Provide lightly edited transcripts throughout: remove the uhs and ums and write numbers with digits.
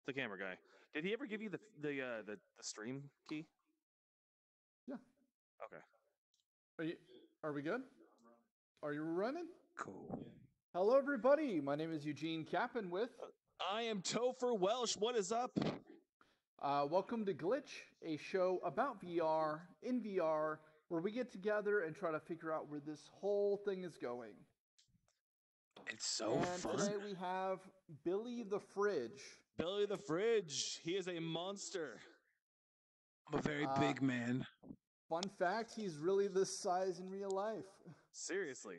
the camera guy. Did he ever give you the stream key? Yeah. Okay. Are we good? Are you running? Cool. Hello, everybody. My name is Eugene Capon with. I am Topher Welsh. What is up? Welcome to Glitch, a show about VR, in VR, where we get together and try to figure out where this whole thing is going. It's so And fun. today we have Billy the Fridge. Billy the Fridge. He is a monster. I'm a very big man. Fun fact, he's really this size in real life. Seriously.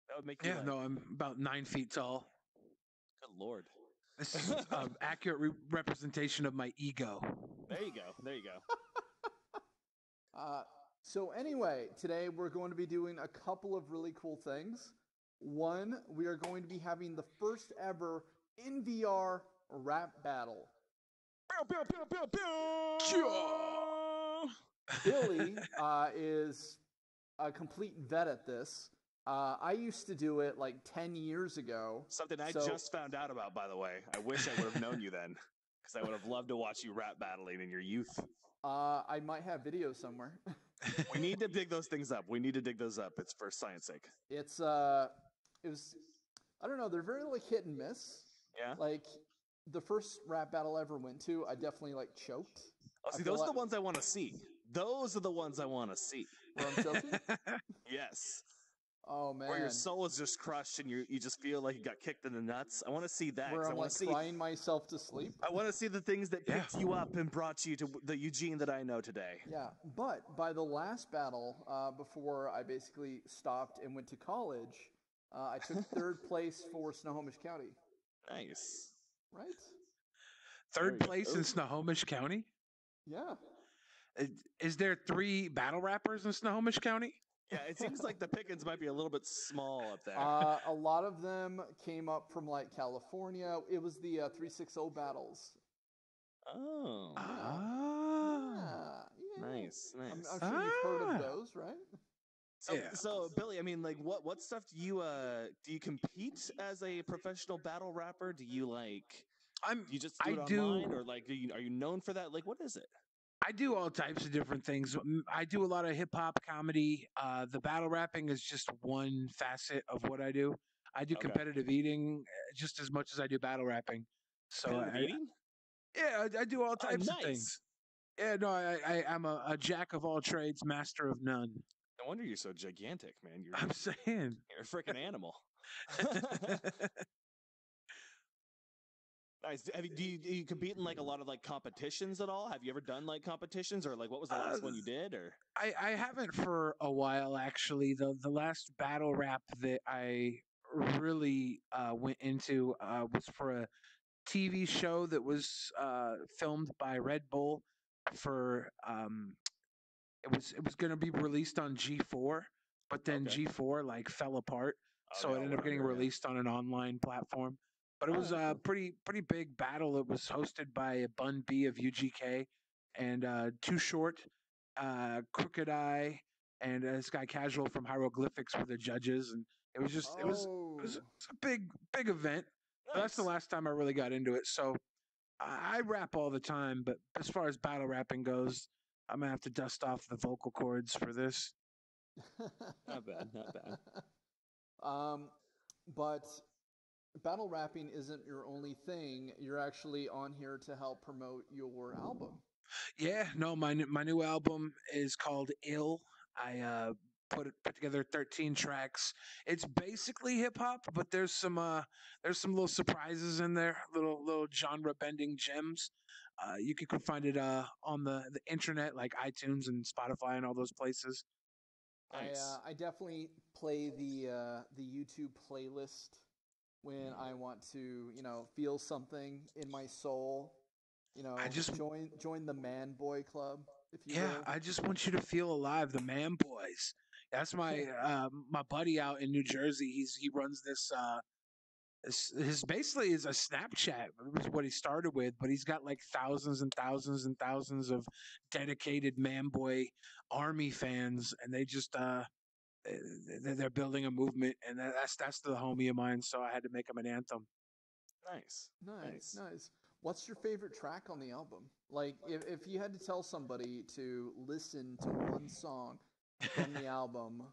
That would make you Yeah, no, I'm about 9 feet tall. Good Lord. This is accurate representation of my ego. There you go. There you go. So anyway, today we're going to be doing a couple of really cool things. One, we are going to be having the first ever in VR rap battle. Billy is a complete vet at this. I used to do it like 10 years ago. Something I just found out about, by the way. I wish I would have known you then, because I would have loved to watch you rap battling in your youth. I might have videos somewhere. We need to dig those things up. We need to dig those up. It's for science sake. It was, I don't know, they're very like hit and miss. Yeah. Like the first rap battle I ever went to, I definitely like choked. Oh, see, those are the ones I want to see. Those are the ones I want to see. Where I'm choking? Yes. Oh man. Where your soul is just crushed and you just feel like you got kicked in the nuts. I want to see that. Where I'm I want like to see, crying myself to sleep. I want to see the things that picked you up and brought you to the Eugene that I know today. Yeah, but by the last battle, before I basically stopped and went to college, I took third place for Snohomish County. Nice. Right? Third place in Snohomish County? Yeah. Is there 3 battle rappers in Snohomish County? Yeah, it seems like the pickings might be a little bit small up there. A lot of them came up from like California. It was the 360 battles. Oh. Yeah. Nice. I'm sure you've heard of those, right? So Billy, I mean, like, what stuff do you compete as a professional battle rapper? Do you you just do it online, or like are you known for that? Like, what is it? I do all types of different things. I do a lot of hip hop comedy. The battle rapping is just one facet of what I do. I do competitive eating just as much as I do battle rapping. So eating? Yeah, I do all types of things. Yeah, no, I'm a jack of all trades, master of none. No wonder you're so gigantic, man. I'm saying. You're a freaking animal. Nice. Do you compete in like a lot of like competitions at all? Have you ever done like competitions, or like what was the last one you did? Or I haven't for a while actually. The last battle rap that I really went into was for a TV show that was filmed by Red Bull for it was going to be released on G4, but then G4 like fell apart, so it ended up getting released on an online platform. But it was a pretty big battle. It was hosted by Bun B of UGK and Too Short, Crooked Eye, and this guy Casual from Hieroglyphics were the judges, and it was just it was a big event. Nice. But that's the last time I really got into it. So I rap all the time, but as far as battle rapping goes, I'm gonna have to dust off the vocal cords for this. Not bad. But battle rapping isn't your only thing. You're actually on here to help promote your album. Yeah, no, my new album is called Ill. I put together 13 tracks. It's basically hip hop, but there's some little surprises in there, little genre bending gems. You can find it on the internet, like iTunes and Spotify and all those places. Nice. I definitely play the YouTube playlist when I want to, feel something in my soul. I just join the man boy club, if you will. I just want you to feel alive, the man boys. That's my my buddy out in New Jersey. He runs this his basically is a Snapchat. It was what he started with, but he's got like thousands and thousands and thousands of dedicated man boy army fans, and they just they're building a movement, and that's the homie of mine. So I had to make him an anthem. Nice. What's your favorite track on the album? Like, if you had to tell somebody to listen to one song from the album,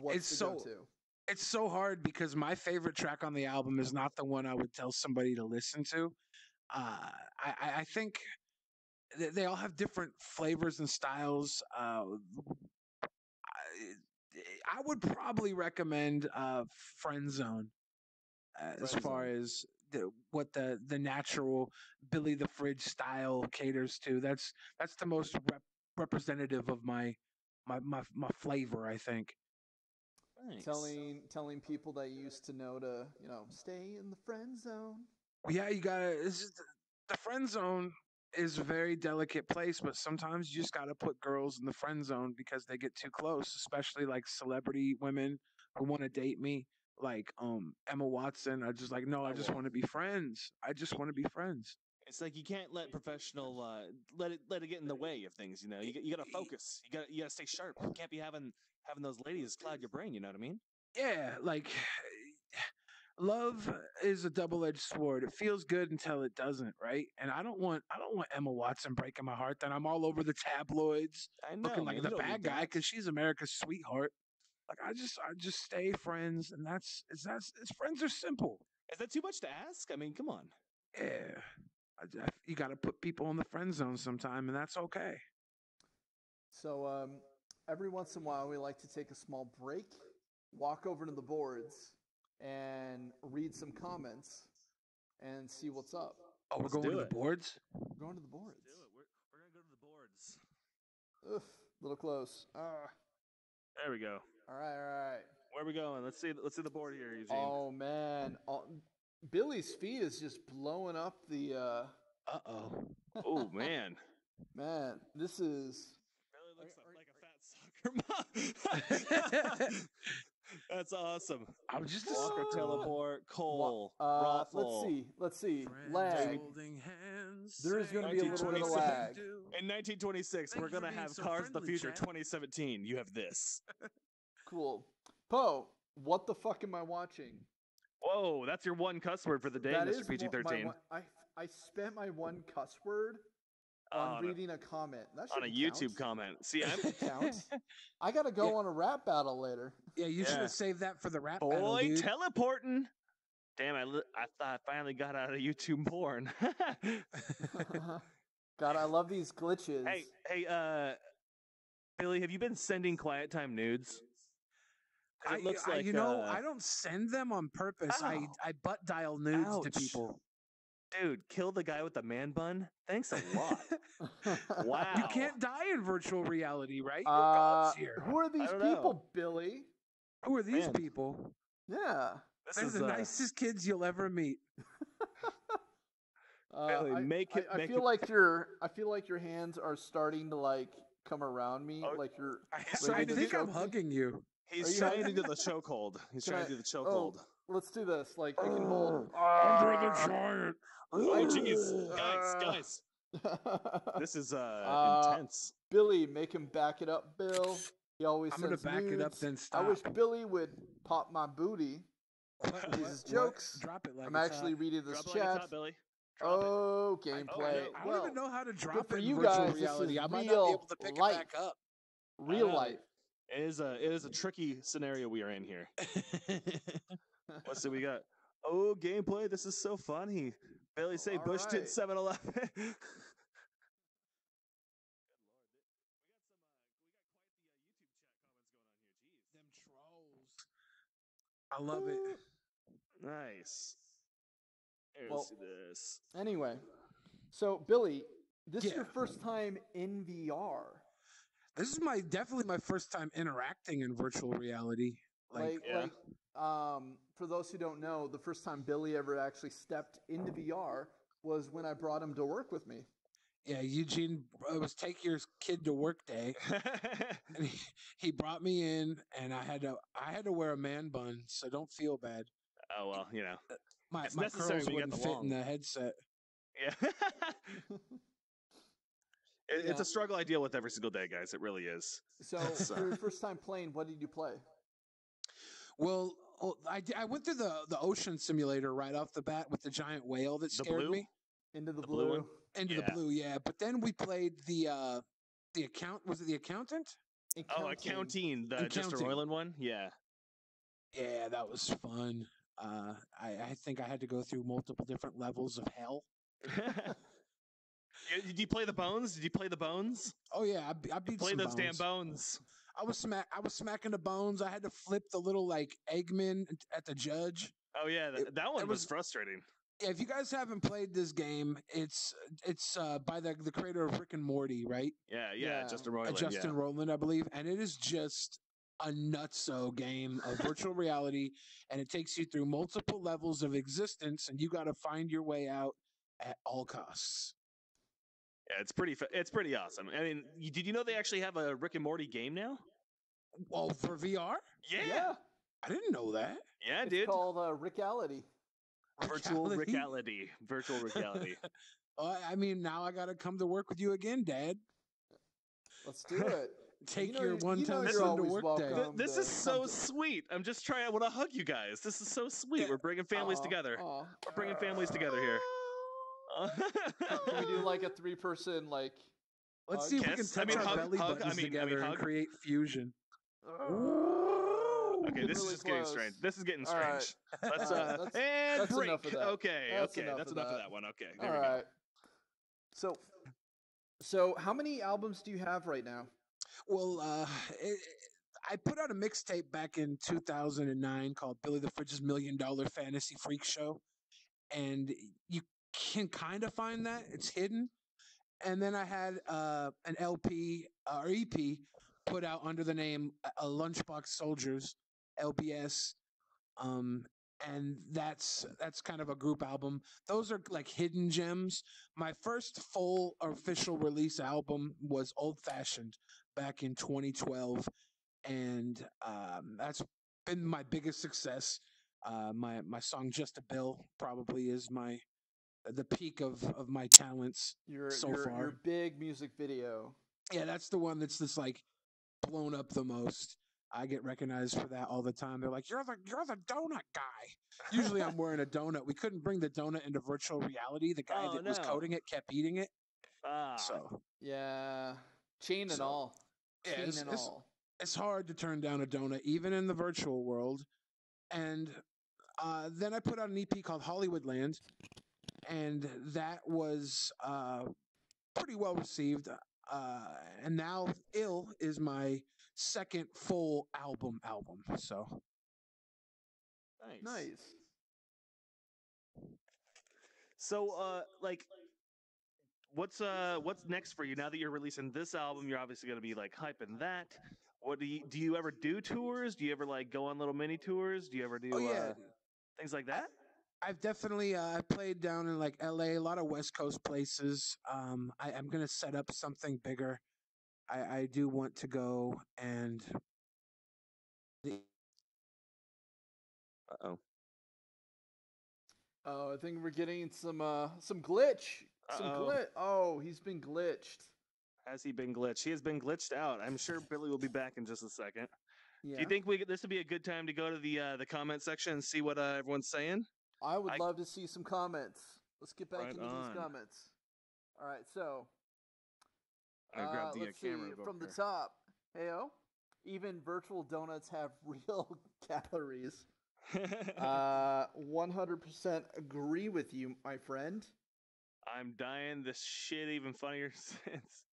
what's the go-to? It's so hard because my favorite track on the album is not the one I would tell somebody to listen to. I think they all have different flavors and styles. I would probably recommend Friendzone as far as what the natural Billy the Fridge style caters to. That's the most representative of my flavor, I think. Thanks. Telling people that you used to know to stay in the friend zone. Yeah, you gotta. The friend zone is a very delicate place, but sometimes you just gotta put girls in the friend zone because they get too close, especially like celebrity women who want to date me, like Emma Watson. I just like no, I just want to be friends. I just want to be friends. It's like you can't let professional let it get in the way of things. You got to focus. You got to stay sharp. You can't be having those ladies cloud your brain. You know what I mean? Yeah, like love is a double-edged sword. It feels good until it doesn't, right? And I don't want Emma Watson breaking my heart. Then I'm all over the tabloids, I know, looking like man. the bad guy because she's America's sweetheart. Like I just stay friends, and that's friends are simple. Is that too much to ask? I mean, come on. Yeah, you got to put people in the friend zone sometime, and that's okay. So every once in a while, we like to take a small break, walk over to the boards, and read some comments and see what's up. Oh, we're going to the boards? We're going to the boards. Let's do it. We're going to go to the boards. Oof, a little close. There we go. All right. Where are we going? Let's see the board here, Eugene. Oh, man. Billy's feet is just blowing up the... Uh-oh. Oh, man. Man, this is... Billy looks like a fat soccer mom. That's awesome. I'm just Walker, teleport, Cole, Raffle. Let's see. Lag. There is going to be a little bit of lag. In 1926, we're going to have Cars of the Future 2017. You have this. Cool. Poe, what the fuck am I watching? Whoa, that's your one cuss word for the day, Mr. PG-13. I spent my one cuss word on reading a comment. That on a YouTube comment. See, I got to go on a rap battle later. Yeah, you should have saved that for the rap battle, dude. Teleporting. Damn, I thought I finally got out of YouTube porn. God, I love these glitches. Hey, Billy, have you been sending quiet time nudes? It looks like I don't send them on purpose. I butt dial nudes to people. Dude, kill the guy with the man bun? Thanks a lot. Wow. You can't die in virtual reality, right? You're gods here. Who are these people, Billy? Who are these people? Yeah. They're the nicest kids you'll ever meet. Billy, I feel like your hands are starting to like come around me. Like you're. I think I'm hugging you. He's trying to do the chokehold. He's trying to do the chokehold. Let's do this. Like I can hold. Under the giant. Oh, jeez, guys. This is intense. Billy, make him back it up, Bill. He always I'm gonna back it up, then stop. I wish Billy would pop my booty. These jokes. Drop it like I'm actually reading this Drop chat. Like top, Billy. Gameplay. I don't even know how to drop it in virtual guys, reality. I might not be able to pick it back up. Real life. It is a tricky scenario we are in here. Let's see, we got. Oh, gameplay! This is so funny. Billy say Bush did 7-Eleven. I love it. Nice. Let's see this. Anyway, so Billy, this is your first time in VR. This is definitely my first time interacting in virtual reality. For those who don't know, the first time Billy ever actually stepped into VR was when I brought him to work with me. Yeah, Eugene, it was take your kid to work day. And he brought me in, and I had to wear a man bun, so don't feel bad. Oh well, you know, my curls wouldn't fit in the headset. Yeah, it's a struggle I deal with every single day, guys. It really is. So, for your first time playing, what did you play? Well, I went through the ocean simulator right off the bat with the giant whale that scared me. Into the blue one? Into the Blue, yeah. But then we played the was it the Accountant? Accounting. The Just a Roiland one? Yeah. Yeah, that was fun. I think I had to go through multiple different levels of hell. Did you play the bones? Did you play the bones? Oh yeah, I beat play some those bones. damn bones. I was smacking the bones. I had to flip the little like Eggman at the judge. Oh yeah, that one was frustrating. Yeah, if you guys haven't played this game, it's by the creator of Rick and Morty, right? Yeah. Justin Roiland. Justin Roiland, I believe, and it is just a nutso game of virtual reality, and it takes you through multiple levels of existence, and you got to find your way out at all costs. Yeah, it's pretty awesome. I mean, did you know they actually have a Rick and Morty game now? Well, for VR? Yeah. I didn't know that. Yeah, it's called Rickality. Virtual Rickality. Virtual Rickality. I mean, now I got to come to work with you again, Dad. Let's do it. Take your one-time son to work day. This is so sweet. I'm just trying. I want to hug you guys. This is so sweet. Yeah. We're bringing families together. We're bringing families together here. Can we do like a 3-person like? Let's see if we can touch our belly buttons together and create fusion. Okay, this is just getting strange. This is getting strange. Right. Let's break. Enough of that. Okay, that's enough of that one. Okay, there we go. So how many albums do you have right now? Well, I put out a mixtape back in 2009 called Billy the Fridge's $1 Million Fantasy Freak Show, and you can kind of find that. It's hidden. And then I had an LP or EP put out under the name Lunchbox Soldiers, LBS, and that's kind of a group album. Those are like hidden gems. My first full official release album was Old Fashioned back in 2012, and that's been my biggest success. My song Just a Bill probably is the peak of my talents so far. Your big music video. Yeah, that's the one that's just like blown up the most. I get recognized for that all the time. They're like, "You're the donut guy." Usually, I'm wearing a donut. We couldn't bring the donut into virtual reality. The guy that was coding it kept eating it. So yeah, chain and all. Yeah, it's hard to turn down a donut, even in the virtual world. And then I put out an EP called Hollywoodland, and that was pretty well received. And now Ill is my second full album. So nice. So like what's next for you now that you're releasing this album? You're obviously going to be like hyping that. What do you ever do tours? Do you ever like go on little mini tours? Do you ever do things like that? I've definitely I played down in like LA, a lot of West Coast places. I'm gonna set up something bigger. I do want to go and. Oh, I think we're getting some glitch. Oh, he's been glitched. Has he been glitched? He has been glitched out. I'm sure Billy will be back in just a second. Yeah. Do you think this would be a good time to go to the comment section and see what everyone's saying? I would love to see some comments. Let's get back into these comments. All right, so let's see from the top. Heyo, even virtual donuts have real calories. 100% agree with you, my friend. I'm dying. This shit even funnier since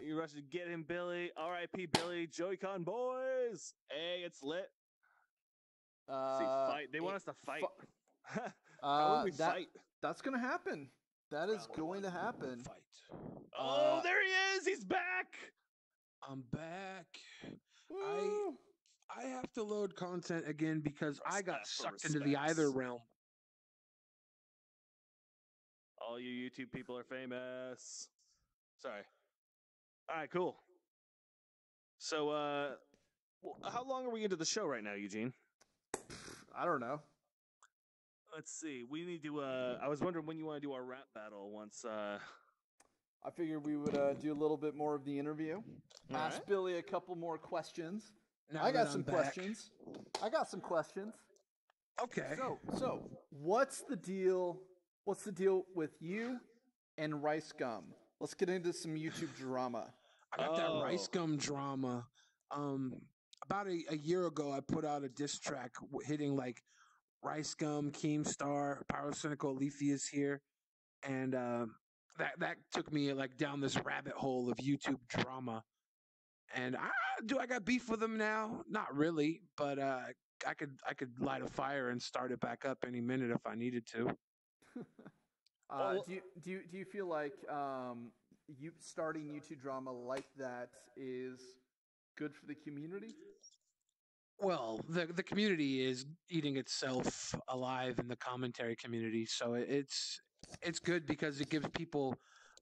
you rushed to get him, Billy. R.I.P. Billy. Joy-Con boys. Hey, it's lit. Fight. They want us to fight. How would we fight? That's gonna happen. That is going to happen. Fight. Oh, there he is. He's back. I'm back. I have to load content again because I got sucked into the Either realm. All you YouTube people are famous. Sorry. All right, cool. So, how long are we into the show right now, Eugene? I don't know. Let's see. We need to. I was wondering when you want to do our rap battle once. I figured we would do a little bit more of the interview. Ask Billy a couple more questions. I got some questions. Okay. So what's the deal What's the deal with you and Rice Gum? Let's get into some YouTube drama. I got that Rice Oh. Gum drama. About a year ago, I put out a diss track hitting like Rice Gum, Keemstar, Pyrocynical Leafy here, and that took me like down this rabbit hole of YouTube drama. And I got beef with them now? Not really, but I could light a fire and start it back up any minute if I needed to. Well, Do you feel like you starting YouTube drama like that is good for the community? Well, the community is eating itself alive in the commentary community, so it's good because it gives people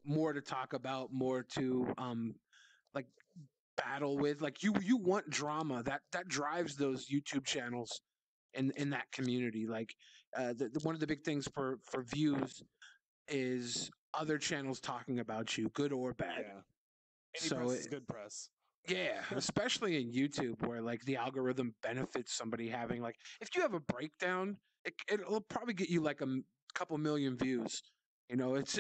more to talk about, more to like battle with. Like you want drama that drives those YouTube channels in that community. Like one of the big things for views is other channels talking about you, good or bad. yeah. Any So press is good press. yeah, especially in YouTube where like the algorithm benefits somebody having like if you have a breakdown, it'll probably get you like couple million views. You know, it's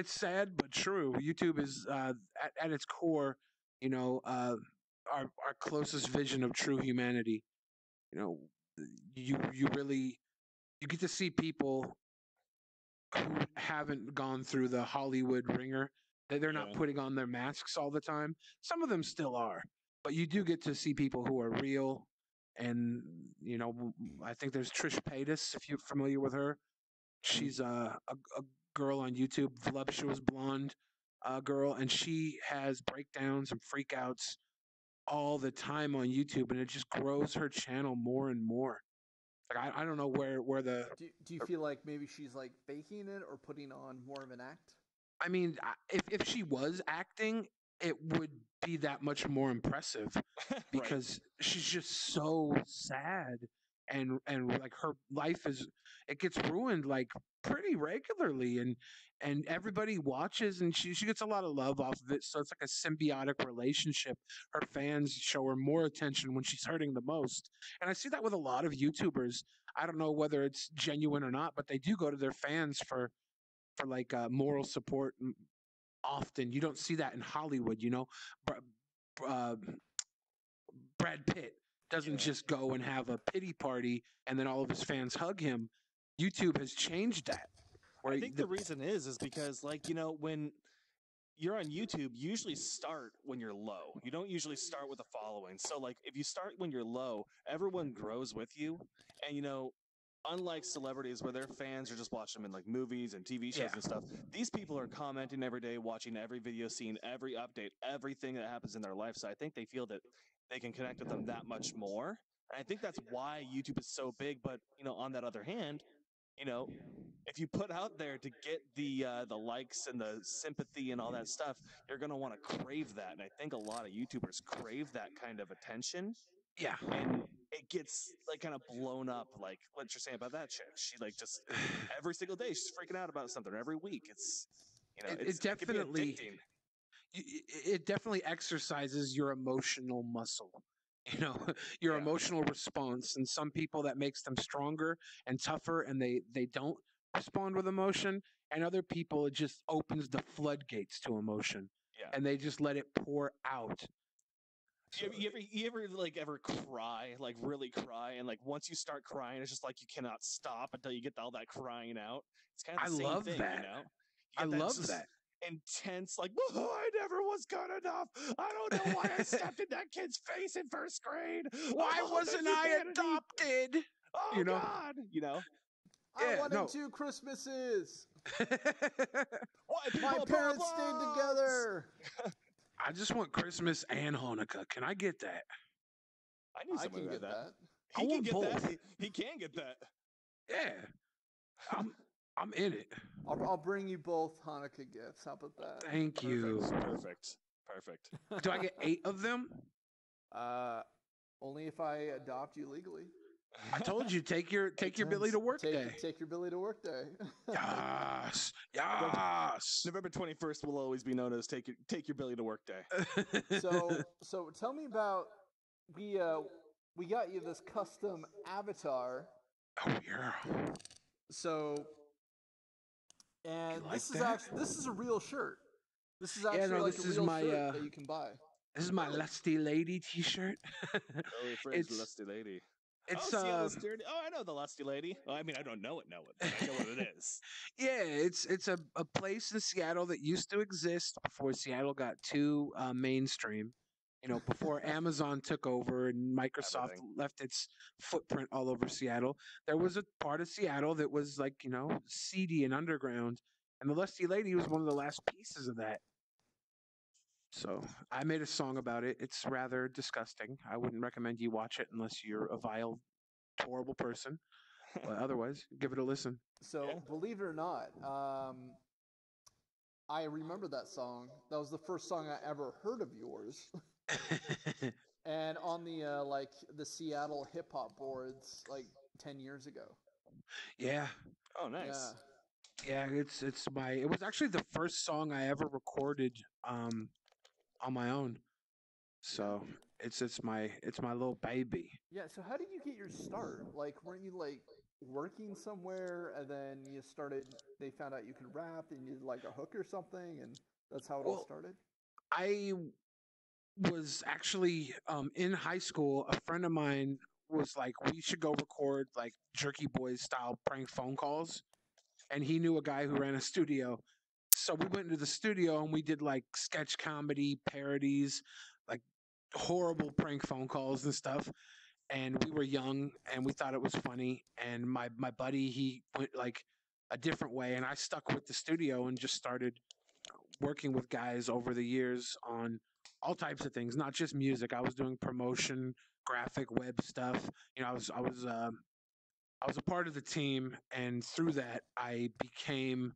sad but true. YouTube is at its core, you know, our closest vision of true humanity. You know, you really you get to see people who haven't gone through the Hollywood ringer. That they're not Yeah. putting on their masks all the time. Some of them still are, but you do get to see people who are real. And you know, I think there's Trish Paytas, if you're familiar with her. She's a girl on YouTube, voluptuous blonde girl, and she has breakdowns and freakouts all the time on YouTube, and it just grows her channel more and more. Like I don't know where the Do you feel like maybe she's like faking it or putting on more of an act? I mean, if she was acting, it would be that much more impressive Right. because she's just so sad and like her life is it gets ruined like pretty regularly and everybody watches and she gets a lot of love off of it, so it's like a symbiotic relationship. Her fans show her more attention when she's hurting the most, and I see that with a lot of YouTubers. I don't know whether it's genuine or not, but they do go to their fans for like moral support. Often you don't see that in Hollywood. You know, uh, Brad Pitt doesn't Yeah. just go and have a pity party and then all of his fans hug him. YouTube has changed that. Where I think the reason is because like, when you're on YouTube, you usually start when you're low. You don't usually start with a following. So like if you start when you're low, everyone grows with you. And unlike celebrities where their fans are just watching them in like movies and TV shows yeah, and stuff, these people are commenting every day, watching every video, seeing every update, everything that happens in their life. So I think they feel that they can connect with them that much more. And I think that's why YouTube is so big. But on that other hand, you know, if you put out there to get the likes and the sympathy and all that stuff, you're gonna want to crave that. And I think a lot of YouTubers crave that kind of attention, yeah. and it gets like kind of blown up. Like what you're saying about that chick, she like just every single day she's freaking out about something. Every week, it's It it can be definitely addicting. it definitely exercises your emotional muscle. You know, your Yeah, emotional response, and some people that makes them stronger and tougher, and they don't respond with emotion, and other people it just opens the floodgates to emotion, yeah. and they just let it pour out. So You ever like ever cry, like really cry, and like once you start crying, it's just like you cannot stop until you get all that crying out. It's kind of I the same love thing, that. You I get that love just that. intense, like, oh, I never was good enough. I don't know why I stepped in that kid's face in first grade. Why Oh, the wasn't I humanity. adopted? Oh You know? God. I Yeah, wanted no. 2 Christmases. White My people parents stayed problems. together. I just want Christmas and Hanukkah. Can I get that? I need I somebody can like get that. that. I He can want get that. both. He can get that. Yeah, I'm I'm in it. I'll bring you both Hanukkah gifts. How about that? Thank you. Perfect. Do I get 8 of them? Uh, only if I adopt you legally. I told you take your Billy turns. to work day. Take your Billy to work day. Yes, November, yes. November 21st will always be known as take your Billy to work day. So tell me about we got you this custom avatar. Oh yeah. So And like this is that? actually this is a real shirt. This is Yeah, actually no, like this a is real my shirt that you can buy. this is my lusty lady T-shirt. Oh, your friend's it's lusty lady. it's Seattle's dirty. Oh, I know the lusty lady. Well, I mean, I don't know it, but I know what it is. yeah, it's a place in Seattle that used to exist before Seattle got too mainstream. You know, before Amazon took over and Microsoft Everything. left its footprint all over Seattle, there was a part of Seattle that was like, you know, seedy and underground. And the Lusty Lady was one of the last pieces of that. So I made a song about it. It's rather disgusting. I wouldn't recommend you watch it unless you're a vile, horrible person. But otherwise, give it a listen. So Yeah. believe it or not, I remember that song. That was the first song I ever heard of yours. And on the like the Seattle hip hop boards like 10 years ago. Yeah. Oh, nice. Yeah, it's my it was actually the first song I ever recorded on my own. So it's my little baby. Yeah, so how did you get your start? Like weren't you like working somewhere and then you started they found out you could rap and you did like a hook or something and that's how it all Well, started? I was actually in high school. A friend of mine was like, we should go record like Jerky Boys style prank phone calls, and he knew a guy who ran a studio. So we went into the studio and we did like sketch comedy parodies, like horrible prank phone calls and stuff. And we were young and we thought it was funny. And my buddy, he went like a different way, and I stuck with the studio and just started working with guys over the years on all types of things, not just music. I was doing promotion, graphic, web stuff. You know, I was a part of the team, and through that, I became,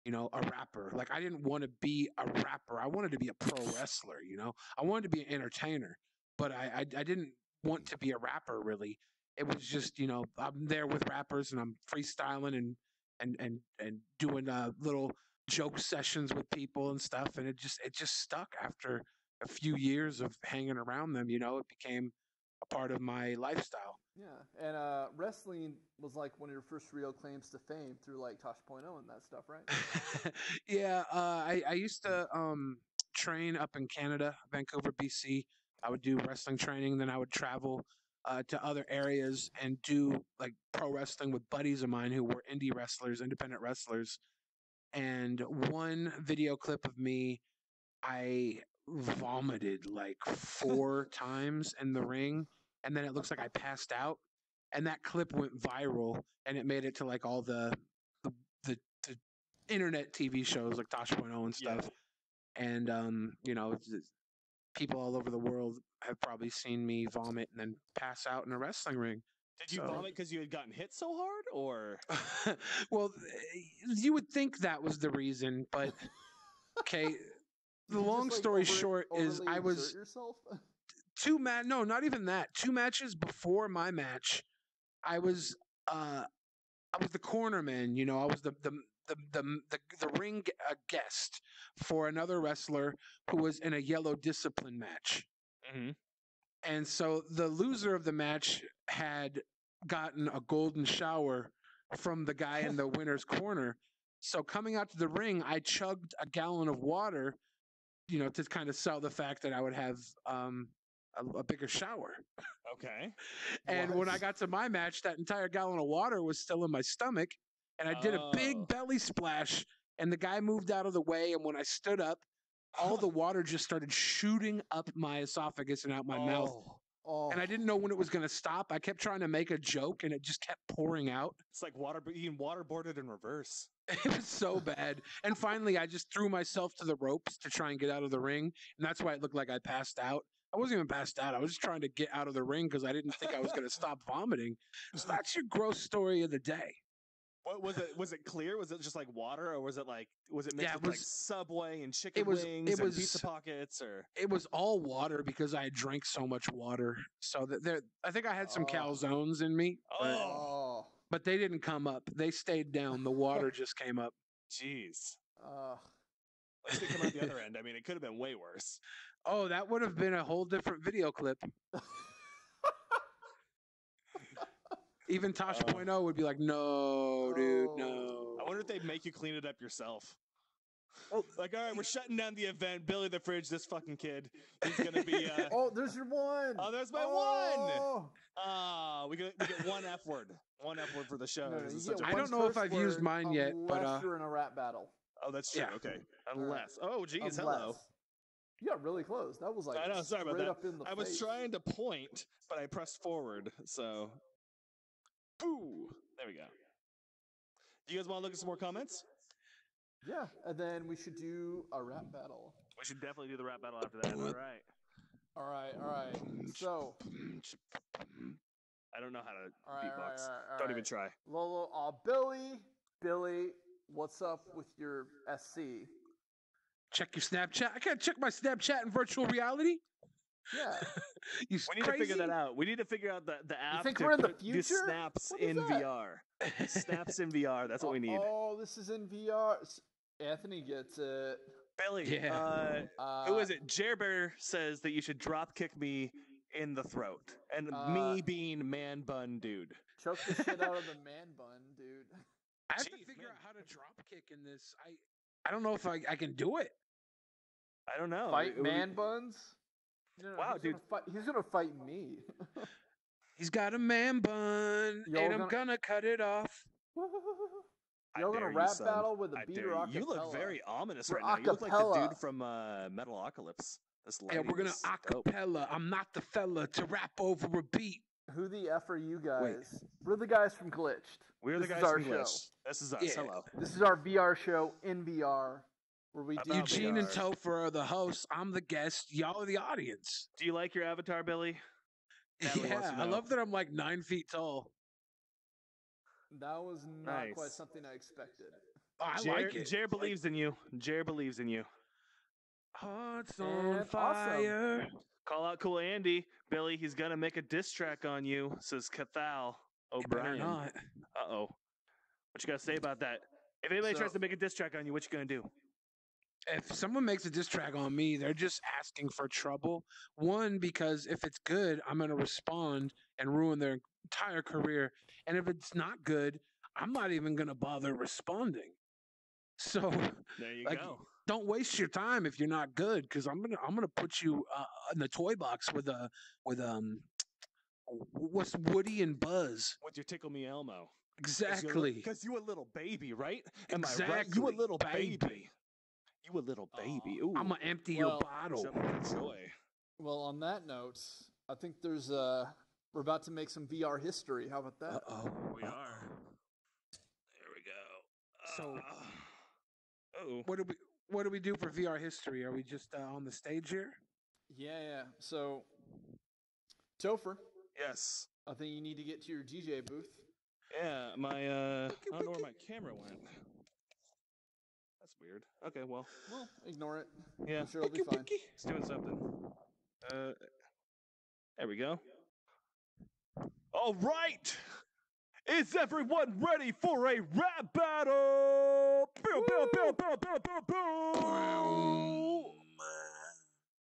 you know, a rapper. Like I didn't want to be a rapper. I wanted to be a pro wrestler. You know, I wanted to be an entertainer, but I didn't want to be a rapper really. It was just, you know, I'm there with rappers and I'm freestyling and doing little joke sessions with people and stuff, and it just stuck after a few years of hanging around them. You know, it became a part of my lifestyle. Yeah, and wrestling was like one of your first real claims to fame through like Tosh.0 and that stuff, right? Yeah, I used to train up in Canada, Vancouver, BC. I would do wrestling training, then I would travel to other areas and do like pro wrestling with buddies of mine who were indie wrestlers, independent wrestlers. And one video clip of me, I vomited like 4 times in the ring, and then it looks like I passed out. And that clip went viral, and it made it to like all the, the internet TV shows like Tosh.0 and stuff. Yeah. And you know, people all over the world have probably seen me vomit and then pass out in a wrestling ring. Did you So, vomit because you had gotten hit so hard, or? well, you would think that was the reason, but okay. The Did you long just like story short is overly I exert was yourself? no, not even that. 2 matches before my match, I was uh I was the corner man. You know, I was the ring guest for another wrestler who was in a yellow discipline match. Mm-hmm. And so the loser of the match had gotten a golden shower from the guy in the winner's corner. So coming out to the ring, I chugged a gallon of water, you know, to kind of sell the fact that I would have a bigger shower. Okay. And when I What? got to my match, that entire gallon of water was still in my stomach. And I did a big Oh. belly splash, and the guy moved out of the way. And when I stood up, all the water just started shooting up my esophagus and out my mouth. And I Oh, didn't know when it was going to stop. I kept trying to make a joke, and it just kept pouring out. It's like being waterboarded in reverse. It was so bad. And finally, I just threw myself to the ropes to try and get out of the ring. And that's why it looked like I passed out. I wasn't even passed out. I was just trying to get out of the ring because I didn't think I was going to stop vomiting. So that's your gross story of the day. What was it? Was it clear? Was it just like water, or was it mixed Yeah, with like Subway and chicken it was wings and pizza pockets, or? it was all water because I had drank so much water. So that there, I think I had some oh, calzones in me, Oh, but they didn't come up. They stayed down. The water just came up. jeez. uh, At least it came out the other end. I mean, it could have been way worse. Oh, that would have been a whole different video clip. Even Tosh.0 would be like, no, dude, no. wonder if they'd make you clean it up yourself. Well, Like, all right, we're shutting down the event. Billy the Fridge, this fucking kid, he's gonna be. Oh, there's your one. Oh, there's my one. we get one F word. One F word for the show. No, This you is such get a- I one don't know if curse I've used word mine yet, but, unless you're in a rap battle. Oh, that's true. Yeah. Okay, unless. Oh, geez, hello. Unless. You got really close. That was like I know. Sorry about straight that. up in the I was face. trying to point, but I pressed forward. So, boo. There we go. Do you guys want to look at some more comments? Yeah, and then we should do a rap battle. We should definitely do the rap battle after that. All right. All right. So, I don't know how to all right, beatbox. all right. Don't even try. Lolo, Billy, what's up with your SC? check your Snapchat. I can't check my Snapchat in virtual reality. Yeah. You We need to figure that out. We need to figure out the app think to we're in the put future? these snaps What is in that? VR. Snaps in VR. That's what we need. Oh, this is in VR. Anthony gets it. Billy, Yeah. who is it? Jerbear says that you should drop kick me in the throat. And me being man bun dude. Choke the shit out of the man bun, dude. I have to Jeez, figure man. out how to drop kick in this. I don't know if I can do it. I don't know. Fight It would be- man buns? No, Wow, he's dude. He's gonna fight me. He's got a man bun, Y'all and I'm gonna- gonna cut it off. I Y'all dare gonna you, rap son. battle with a I beat dare or you. You look acapella? very ominous We're right now. You look like the acapella. dude from Metalocalypse. This Yeah, we're gonna lighting is dope. acapella. I'm not the fella to rap over a beat. Who the F are you guys? We're the guys from Glitched. We're the This is guys our from show. Glitch. This is us. Yeah. Hello. This is our VR show in VR, where we do About Eugene and VR. Topher are the hosts. I'm the guest. Y'all are the audience. Do you like your avatar, Billy? Natalie wants Yeah, to I know. love that I'm like 9 feet tall. That was not Nice. quite something I expected. Oh, I Jer, like it. Jer believes in you. Jer believes in you. Hearts And on fire. Call out Cool Andy. Billy, he's gonna make a diss track on you, says Cathal You better O'Brien. not. Uh-oh. What you gotta say about that? If anybody So- tries to make a diss track on you, what you gonna do? If someone makes a diss track on me, they're just asking for trouble. One, because if it's good, I'm going to respond and ruin their entire career. And if it's not good, I'm not even going to bother responding. So There you Like, go. don't waste your time if you're not good, because I'm gonna put you in the toy box with what's Woody and Buzz. With your Tickle Me Elmo. Exactly. Because you a little baby, right? Am I right? Exactly. You a little Baby. baby. You a little baby. Ooh. I'm gonna empty Well, your bottle. Jump with joy. Well, on that note, I think there's we're about to make some VR history. How about that? Uh-oh. We are. There we go. So- oh. What do we do for VR history? Are we just on the stage here? Yeah. So, Topher, Yes. I think you need to get to your DJ booth. Yeah, my I don't know where my camera went. That's weird. Okay, well, Well, ignore it. yeah, I'm sure it'll be fine. it's doing something. There we go. All right. Is everyone ready for a rap battle? Boom, boom, boom, boom, boom, boom, boom.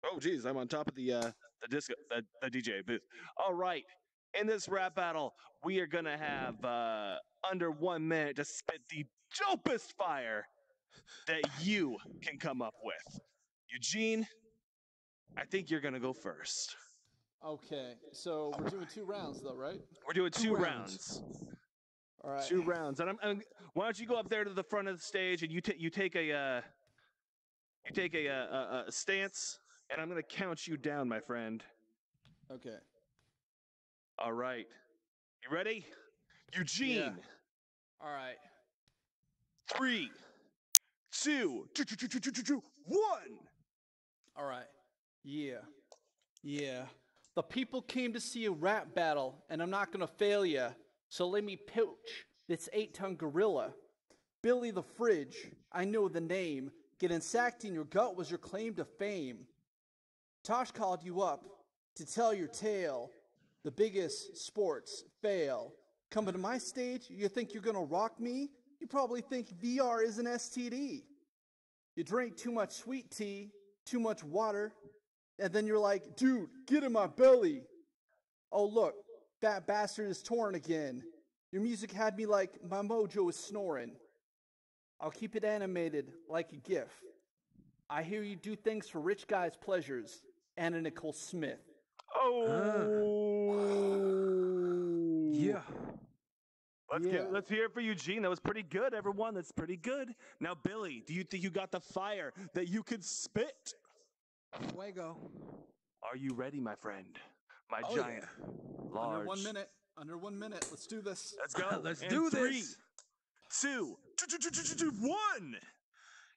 Oh, geez, I'm on top of the disco, the DJ booth. All right. In this rap battle, we are gonna have under 1 minute to spit the dopest fire that you can come up with. Eugene, I think you're gonna go first. Okay, so we're doing 2 rounds though, right? We're doing Two two rounds. rounds. All right. 2 rounds, and why don't you go up there to the front of the stage and you take a stance, and I'm gonna count you down, my friend. Okay. All right, you ready? Eugene, All right. 3, 2, 1. All right. Yeah. The people came to see a rap battle, and I'm not gonna fail ya. So let me poach this 8-ton gorilla. Billy the Fridge, I know the name. Getting sacked in your gut was your claim to fame. Tosh called you up to tell your tale. The biggest sports fail. Coming to my stage, you think you're gonna rock me? You probably think VR is an STD. You drink too much sweet tea, too much water, and then you're like, dude, get in my belly. Oh, look, that bastard is torn again. Your music had me like my mojo is snoring. I'll keep it animated like a GIF. I hear you do things for rich guys' pleasures. Anna Nicole Smith. Oh, Yeah. Let's hear it for Eugene. That was pretty good, everyone. That's pretty good. Now, Billy, do you think you got the fire that you could spit? Fuego. Are you ready, my friend? My Oh, giant, yeah. large. Under 1 minute. Let's do this. Let's go. Let's And do 3, this. 2, 1.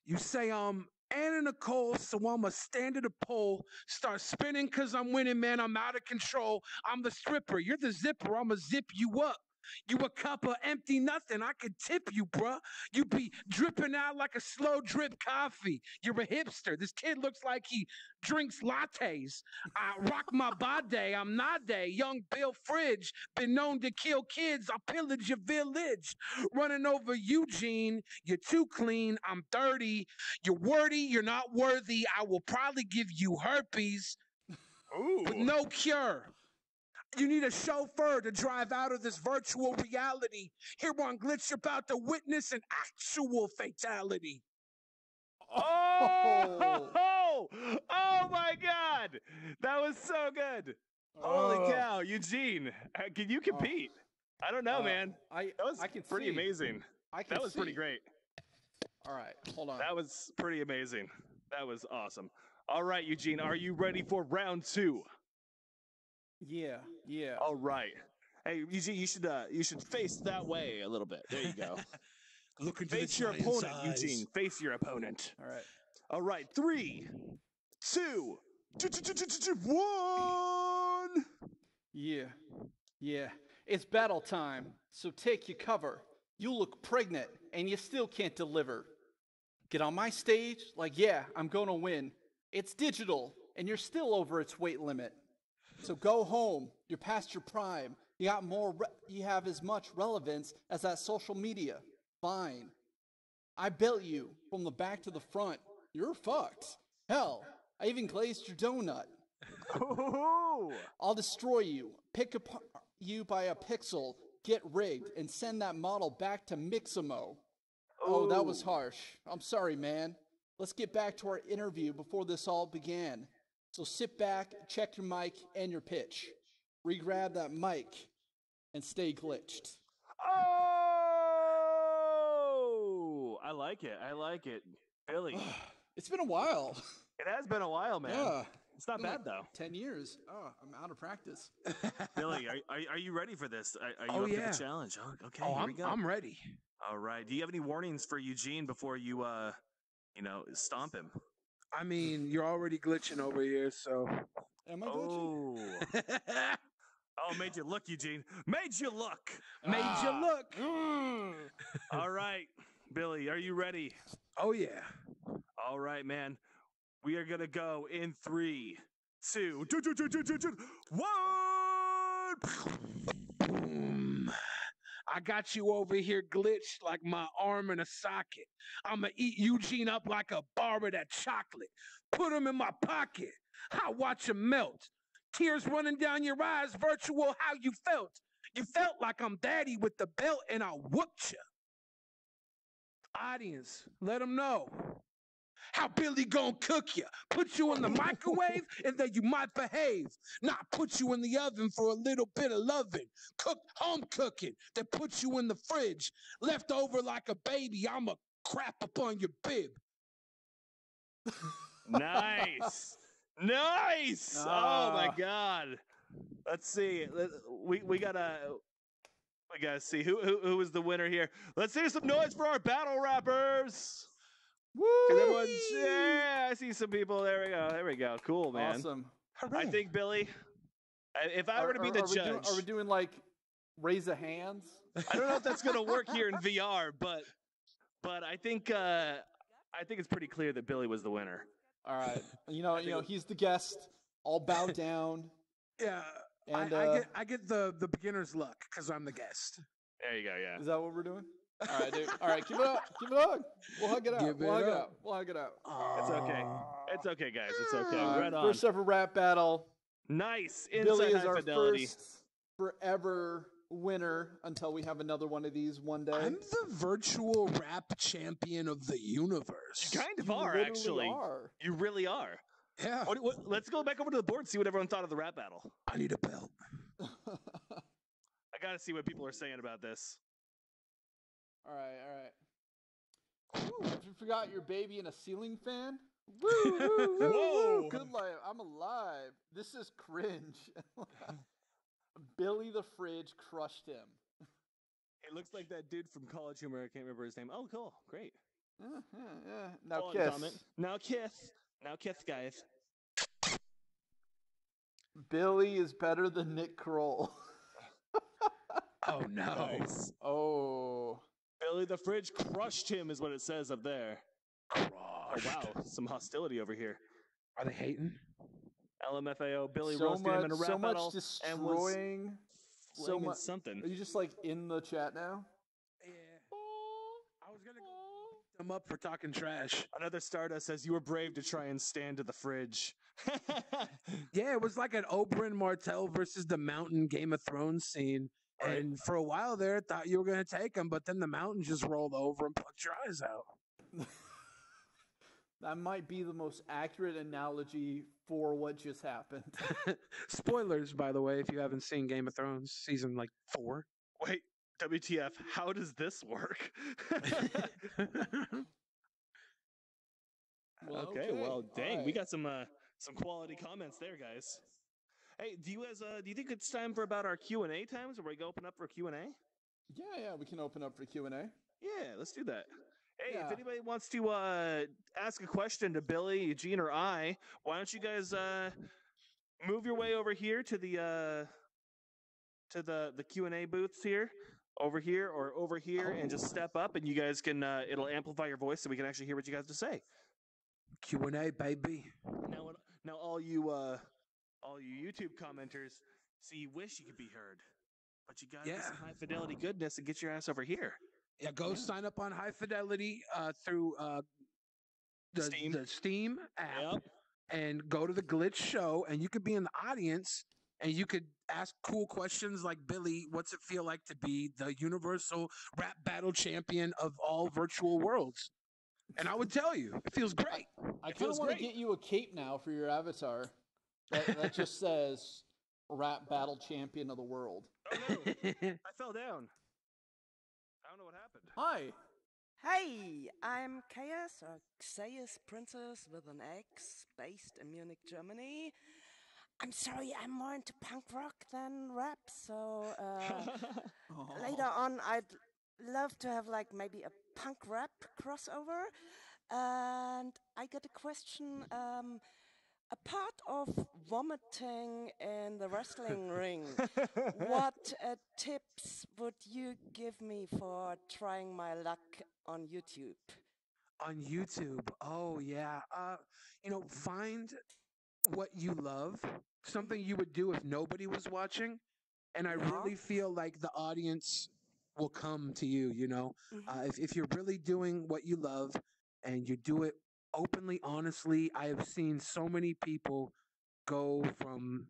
You say Anna Nicole, so I'ma stand at a pole, start spinning cause I'm winning, man. I'm out of control. I'm the stripper, you're the zipper, I'ma zip you up. You a cup of empty nothing, I could tip you, bruh. You be dripping out like a slow drip coffee. You're a hipster. This kid looks like he drinks lattes. I rock my body, I'm Nade, young Bill Fridge. Been known to kill kids, I'll pillage your village. Running over Eugene, you're too clean, I'm dirty. You're wordy, you're not worthy. I will probably give you herpes, but Ooh. no cure. You need a chauffeur to drive out of this virtual reality. Here on Glitch, you're about to witness an actual fatality. Oh, oh my God. That was so good. Holy cow, Eugene. Can you compete? I don't know, man. That was I can pretty see. amazing. That was pretty great. All right, hold on. That was pretty amazing. That was awesome. All right, Eugene, are you ready for round 2? Yeah. All right. Hey, Eugene, you should face that way a little bit. There you go. Look into Face your opponent, Eugene. Face your opponent. All right. All right. 3, 2, 1. Yeah. It's battle time, so take your cover. You look pregnant, and you still can't deliver. Get on my stage, like, yeah, I'm gonna win. It's digital, and you're still over its weight limit. So go home. You're past your prime. You have as much relevance as that social media. Fine. I built you from the back to the front. You're fucked. Hell, I even glazed your donut. Ooh. I'll destroy you, pick apart you by a pixel, get rigged, and send that model back to Mixamo. Oh, that was harsh. I'm sorry, man. Let's get back to our interview before this all began. So sit back, check your mic and your pitch. Regrab that mic and stay glitched. Oh, I like it. I like it. Billy. It's been a while. It has been a while, man. Yeah. It's not bad, though. 10 years. Oh, I'm out of practice. Billy, are you ready for this? Are you up to the challenge? Oh, okay, here we go. I'm ready. All right. Do you have any warnings for Eugene before you, stomp him? I mean, you're already glitching over here, so. Am I glitching? Oh, made you look, Eugene. Made you look. Made you look. All right, Billy, are you ready? Oh, yeah. All right, man. We are going to go in 3, 2, 1. Boom. I got you over here glitched like my arm in a socket. I'ma eat Eugene up like a bar of that chocolate. Put him in my pocket. I watch him melt. Tears running down your eyes, virtual how you felt. You felt like I'm daddy with the belt and I whooped you. Audience, let him know. How Billy gon' cook you? Put you in the microwave and then you might behave. Not put you in the oven for a little bit of loving. Cook home cooking, then put you in the fridge. Left over like a baby, I'ma crap up on your bib. Nice. Nice. Oh my God. Let's see. We gotta see who was the winner here. Let's hear some noise for our battle rappers. Woo! Yeah, I see some people. There we go. Cool, man. Awesome. I think, Billy, if I were to be the judge. Are we doing like raise of hands? I don't know if that's going to work here in VR, but I think it's pretty clear that Billy was the winner. All right. You know, he's the guest. I'll bow down. Yeah. And I get the beginner's luck because I'm the guest. There you go, yeah. Is that what we're doing? All right, dude. All right, keep it up. Keep it up. We'll hug it out. We'll hug it out. It's okay. It's okay, guys. It's okay. Right on. First ever rap battle. Nice. Billy Inside is High our Fidelity. first forever winner until we have another one of these one day. I'm the virtual rap champion of the universe. You kind of You are, literally actually. are. You really are. Yeah. Let's go back over to the board and see what everyone thought of the rap battle. I need a belt. I gotta see what people are saying about this. All right. Woo, you forgot your baby and a ceiling fan? Woo, woo, woo, Whoa. woo. Good life. I'm alive. This is cringe. Billy the Fridge crushed him. It looks like that dude from College Humor. I can't remember his name. Oh, cool. Great. Yeah. Now Fun kiss. comment. Now kiss, guys. Billy is better than Nick Kroll. Oh no. Nice. Oh. Billy the Fridge crushed him is what it says up there. Crushed. Oh, wow. Some hostility over here. Are they hating? LMFAO. Billy So roasted him in a much, rap so battle much and was destroying. So flinging much. something. Are you just like in the chat now? Yeah. I was gonna go beat them up for talking trash. Another Stardust says you were brave to try and stand to the fridge. Yeah, it was like an Oberyn Martell versus the Mountain Game of Thrones scene. Right. And for a while there, I thought you were going to take him, but then the Mountain just rolled over and plucked your eyes out. That might be the most accurate analogy for what just happened. Spoilers, by the way, if you haven't seen Game of Thrones, season like 4. Wait, WTF? How does this work? Okay, well, dang, we got some quality comments there, guys. Hey, do you think it's time for about our Q&A times, where we go open up for Q&A? Yeah, we can open up for Q&A. Yeah, let's do that. Hey, Yeah. if anybody wants to ask a question to Billy, Eugene, or I, why don't you guys move your way over here to the Q&A booths here, over here, and just step up, and you guys can it'll amplify your voice so we can actually hear what you guys have to say. Q&A, baby. Now, all you YouTube commenters, see, you wish you could be heard, but you gotta get some high fidelity goodness and get your ass over here. Yeah, go sign up on High Fidelity through the Steam app, and go to the Glitch Show, and you could be in the audience, and you could ask cool questions like, Billy, what's it feel like to be the universal rap battle champion of all virtual worlds? And I would tell you, it feels great. I kind of want to get you a cape now for your avatar. That just says rap battle champion of the world. Oh no, I fell down. I don't know what happened. Hi. Hey, I'm Chaos, or Xayas Princess with an X, based in Munich, Germany. I'm sorry, I'm more into punk rock than rap, so later on I'd love to have like maybe a punk rap crossover. And I got a question. A part of vomiting in the wrestling ring, what tips would you give me for trying my luck on YouTube? On YouTube, oh yeah. Find what you love, something you would do if nobody was watching, and I really feel like the audience will come to you. If you're really doing what you love and you do it openly, honestly, I have seen so many people go from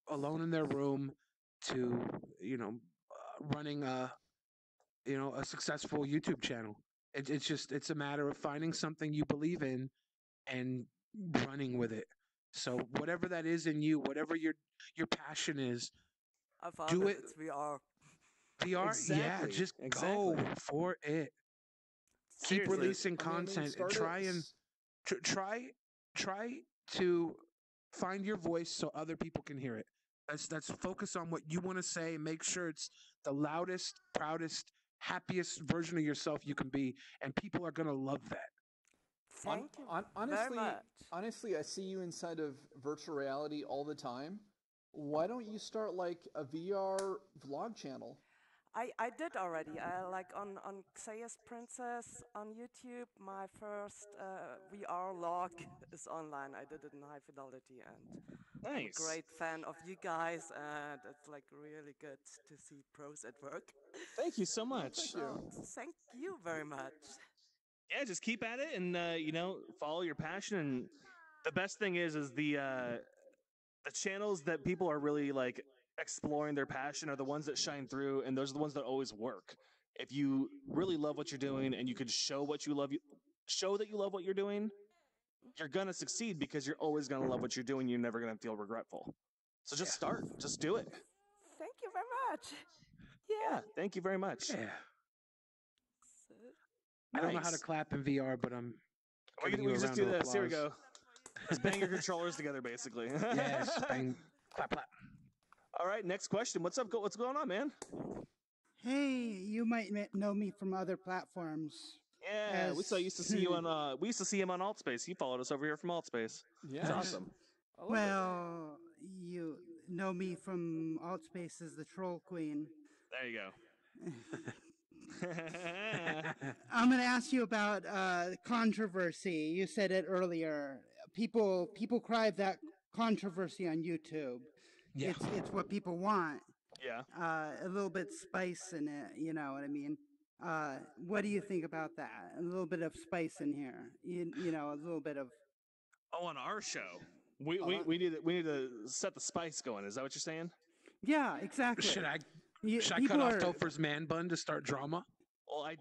alone in their room to running a successful YouTube channel. It's a matter of finding something you believe in and running with it. So whatever that is in you, whatever your passion is, I found do it. it. It's VR. VR, Exactly. yeah, just Exactly. go for it. Seriously. Keep releasing I mean, content and start try to find your voice so other people can hear it. That's focus on what you want to say. Make sure it's the loudest, proudest, happiest version of yourself you can be, and people are gonna love that. Thank you honestly, very much. Honestly, I see you inside of virtual reality all the time. Why don't you start like a VR vlog channel? I did already. Like on Xayas Princess on YouTube, my first VR log is online. I did it in High Fidelity, and I'm a Nice. great fan of you guys, and it's like really good to see pros at work. Thank you so much. So, thank you very much. Yeah, just keep at it, and follow your passion. And the best thing is the channels that people are really like exploring their passion are the ones that shine through, and those are the ones that always work. If you really love what you're doing and you can show what you love, show that you love what you're doing, you're gonna succeed because you're always gonna love what you're doing. You're never gonna feel regretful. So just start, just do it. Thank you very much. Yeah, thank you very much. Yeah. So, I don't know how to Nice. clap in VR, but I'm We giving can you a just round do of this. Here we applause. go. Just bang your controllers together, basically. Yes, bang, clap, clap. All right, next question. What's up? What's going on, man? Hey, you might know me from other platforms. Yeah, we used to see you on. We used to see him on AltSpace. He followed us over here from AltSpace. Yeah. It's awesome. I love Well, you know me from Altspace as the Troll Queen. There you go. I'm going to ask you about controversy. You said it earlier. People cry that controversy on YouTube. Yeah. It's what people want. Yeah. A little bit spice in it. You know what I mean? What do you think about that? A little bit of spice in here. You know, a little bit of. Oh, on our show, we need to set the spice going. Is that what you're saying? Yeah, exactly. Should I People cut off are- Topher's man bun to start drama? Well, I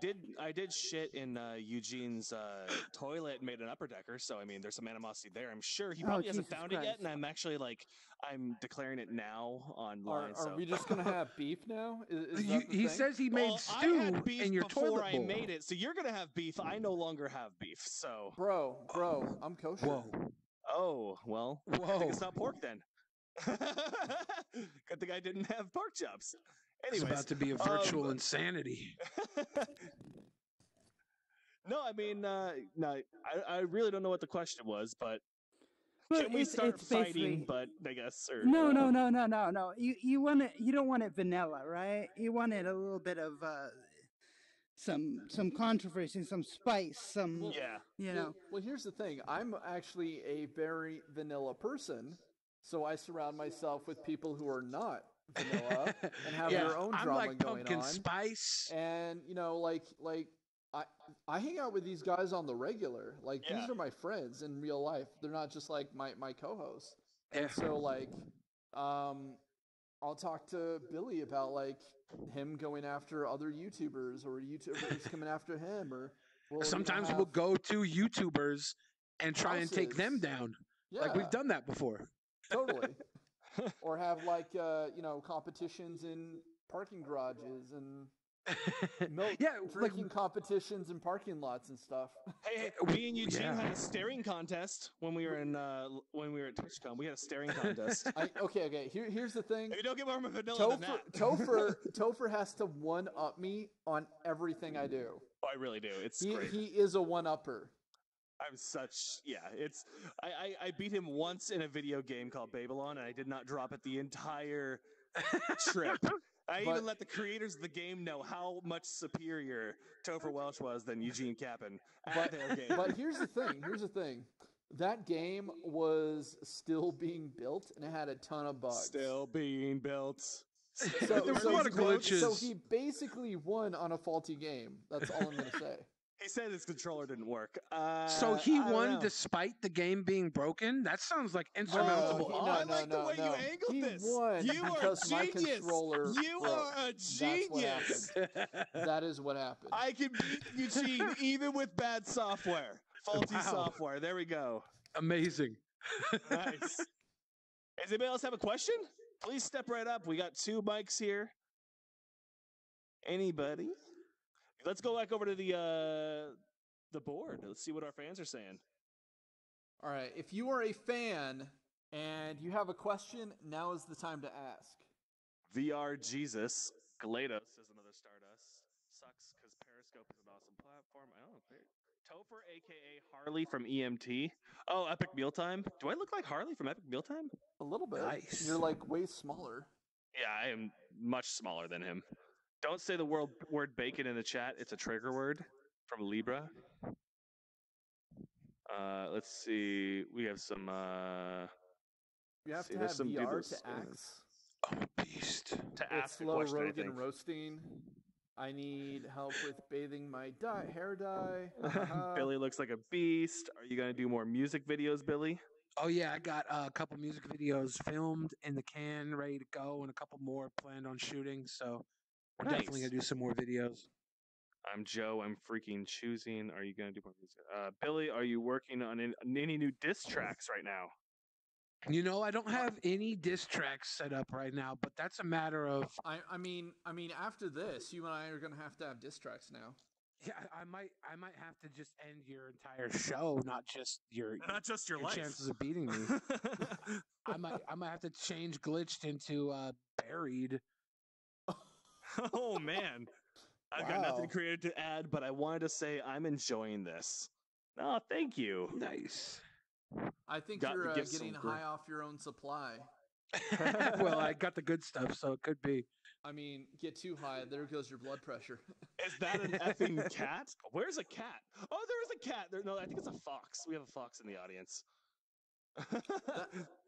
did shit in Eugene's toilet and made an upper decker. So I mean, there's some animosity there. I'm sure he probably hasn't Jesus found it yet, Christ. and I'm actually I'm declaring it now online. Are we just gonna have beef now? Is that the He thing? says he made I stew had beef in your before toilet I bowl. made it, so you're gonna have beef. I no longer have beef. So Bro, I'm kosher. Whoa. oh well, I Whoa. think it's not pork then. Good thing I didn't have pork chops. It's Anyways, about to be a virtual insanity. No, I mean, no, I really don't know what the question was, but Well, can we it's- start it's fighting? basically- But I guess, or No. You want it. You don't want it vanilla, right? You want it a little bit of some controversy, some spice, some yeah, you know. Well, here's the thing. I'm actually a very vanilla person, so I surround myself with people who are not vanilla and have their own I'm drama like going pumpkin on. spice. And like I hang out with these guys on the regular. Like Yeah. these are my friends in real life. They're not just like my co-hosts. Yeah. And so like I'll talk to Billy about like him going after other YouTubers or YouTubers coming after him, or Sometimes we'll go to YouTubers and try and take them houses. down. Yeah, Like we've done that before. totally. Or have like competitions in parking garages and milk Yeah, like drinking competitions in parking lots and stuff. Hey, me and Eugene Yeah. had a staring contest when we were at TwitchCon. We had a staring contest. Okay. Here's the thing. If you don't get more vanilla than that, Topher has to one up me on everything I do. Oh, I really do. It's He great. he is a one upper. I'm such It's I beat him once in a video game called Babylon, and I did not drop it the entire trip. I But- even let the creators of the game know how much superior Topher Welsh was than Eugene Capon at their game. But here's the thing. That game was still being built and it had a ton of bugs. Still being built. So, There was so a lot of he- glitches. So he basically won on a faulty game. That's all I'm gonna say. He said his controller didn't work. So he I don't won know. despite the game being broken? That sounds like No, insurmountable he- Oh, no, I no, like the no, way no. you angled He this. won You are because my genius. controller You broke. are a That's what genius. That is what happened. I can beat Eugene even with bad software. Faulty Wow. software. There we go. Amazing. Nice. Does anybody else have a question? Please step right up. We got 2 mics here. Anybody? Let's go back over to the board. Let's see what our fans are saying. All right. If you are a fan and you have a question, now is the time to ask. VR Jesus Galados says another Stardust. Sucks because Periscope is an awesome platform. I don't know. Topher, aka Harley from EMT. Oh, Epic Mealtime. Do I look like Harley from Epic Mealtime? A little bit. Nice. You're like way smaller. Yeah, I am much smaller than him. Don't say the word bacon in the chat. It's a trigger word from Libra. Let's see. We have some. You have See, to there's have some VR people to saying axe. Oh, beast. to It's ask a slow question. I Rogan think. roasting. I need help with bathing my hair dye. Ha, ha, ha. Billy looks like a beast. Are you gonna do more music videos, Billy? Oh yeah, I got a couple music videos filmed in the can, ready to go, and a couple more planned on shooting. So we're definitely Nice. gonna do some more videos. I'm Joe. I'm freaking choosing. Are you gonna do more music? Billy, are you working on any new diss tracks right now? You know, I don't have any diss tracks set up right now, but that's a matter of I mean, after this, you and I are gonna have to have diss tracks now. yeah. I might have to just end your entire show, not just your life. chances of beating me. I might have to change glitched into buried. Oh man, I've got nothing creative to add, but I wanted to say I'm enjoying this. Oh, thank you. Nice. I think Got the you're gifts getting from high off your own supply. Well, I got the good stuff, so it could be. I mean, get too high, there goes your blood pressure. Is that an effing cat? Where's a cat? Oh, there is a cat. No, I think it's a fox. We have a fox in the audience.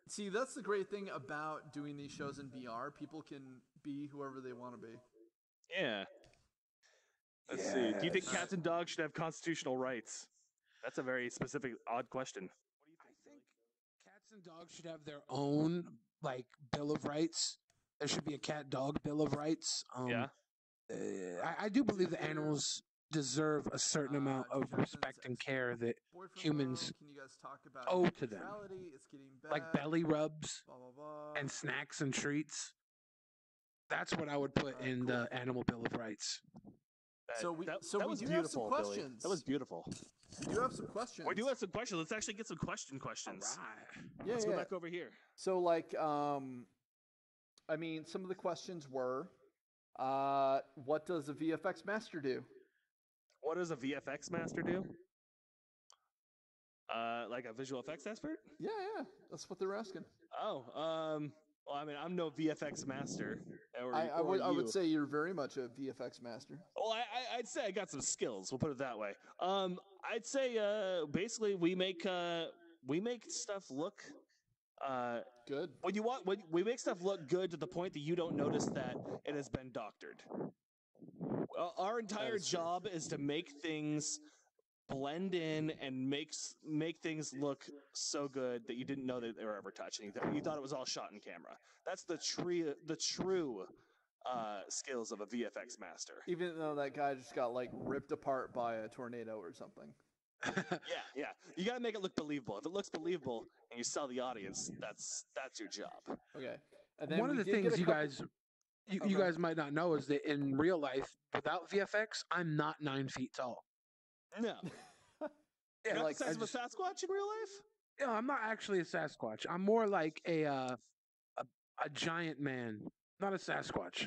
See, that's the great thing about doing these shows in VR. People can be whoever they want to be. Yeah. Let's see. Do you think cats and dogs should have constitutional rights? That's a very specific, odd question. What do you think? I think cats and dogs should have their own like bill of rights. There should be a cat-dog bill of rights. Yeah. I do believe that animals deserve a certain amount of Jason's respect and care that boyfriend humans can you guys talk about owe to them. neutrality? It's getting bad. like belly rubs Blah, blah, blah. and snacks and treats. That's what I would put in the animal bill of rights. So we that do was have some beautiful, Billy. questions. That was beautiful. We do have some questions. We do have some questions. Let's actually get some questions. Right. Yeah, Let's go back over here. So like, I mean, some of the questions were, what does a VFX master do? What does a VFX master do? Like a visual effects expert? Yeah, that's what they're asking. Oh, well, I mean, I'm no VFX master. I would say you're very much a VFX master. Well, I'd say I got some skills. We'll put it that way. I'd say basically we make stuff look Good. when we make stuff look good to the point that you don't notice that it has been doctored. Our entire job is to make things blend in and make things look so good that you didn't know that they were ever touching. You thought it was all shot in camera. That's the true skills of a VFX master. Even though that guy just got like ripped apart by a tornado or something. Yeah. You got to make it look believable. If it looks believable and you sell the audience, that's your job. Okay. And then one of the things you guys might not know is that in real life, without VFX, I'm not 9 feet tall. No. Yeah, You're like the size of a Sasquatch in real life? Yeah, I'm not actually a Sasquatch. I'm more like a giant man, not a Sasquatch.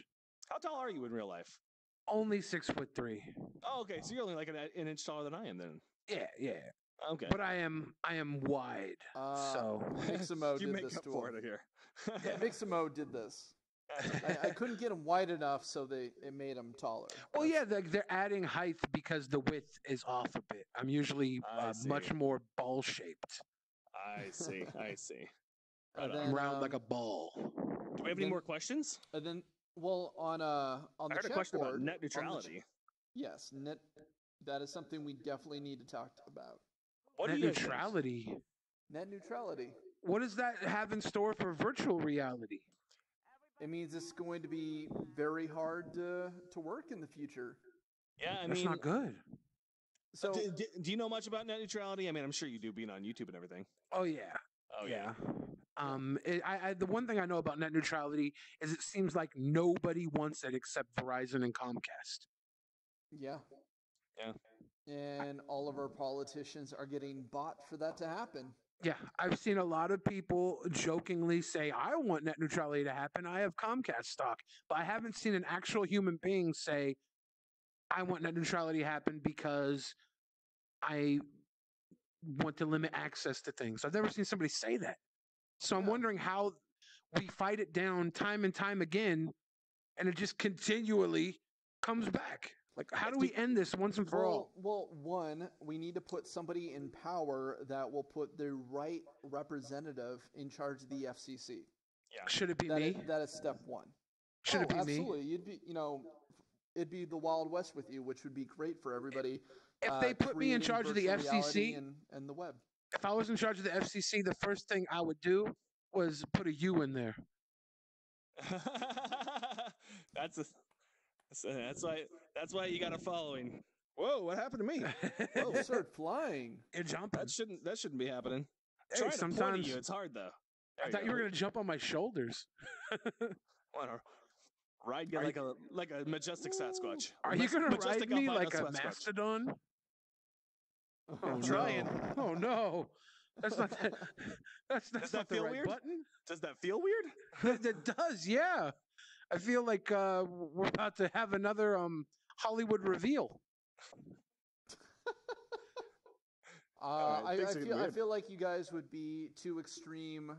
How tall are you in real life? Only 6'3". Oh, okay. So you're only like an inch taller than I am then. Yeah. Okay. But I am wide. So Mixamo you did make this up to for him. it here. Yeah, Mixamo did this. I couldn't get him wide enough, so it made him taller. well, yeah, they're adding height because the width is off a bit. I'm usually much more ball shaped. I see. And Right then, I'm round like a ball. Do we have any more questions? And then, well, on the I heard chat a question board, about net neutrality. Yes, net. That is something we definitely need to talk about. What Net do you think? neutrality. Net neutrality. What does that have in store for virtual reality? It means it's going to be very hard to work in the future. Yeah, I That's mean, not good. So, do you know much about net neutrality? I mean, I'm sure you do, being on YouTube and everything. Oh yeah. Oh yeah. The one thing I know about net neutrality is it seems like nobody wants it except Verizon and Comcast. yeah. Yeah. And all of our politicians are getting bought for that to happen. Yeah, I've seen a lot of people jokingly say, I want net neutrality to happen. I have Comcast stock. But I haven't seen an actual human being say, I want net neutrality to happen because I want to limit access to things. I've never seen somebody say that. So I'm wondering how we fight it down time and time again, and it just continually comes back. Like, how do we end this once and for all? Well, one, we need to put somebody in power that will put the right representative in charge of the FCC. Yeah. Should it be me? That is step one. Should it be absolutely. me? You'd be, it'd be the Wild West with you, which would be great for everybody. If they put me in creating charge of the virtual reality FCC, and the web. If I was in charge of the FCC, the first thing I would do was put a U in there. That's why you got a following. Whoa, what happened to me? Oh, you started flying. You're jumping. That shouldn't be happening. Hey, Trying to point at sometimes- you, it's hard though. I thought you were gonna jump on my shoulders. Want to ride you like a majestic Sasquatch. Are you gonna ride Majestic me albino like a Sasquatch. mastodon? Oh, trying. no. Oh no, that's not the, that's Does that not the feel right weird? button. Does that feel weird? It does, yeah. I feel like we're about to have another Hollywood reveal. I things are getting I weird. feel like you guys would be two extreme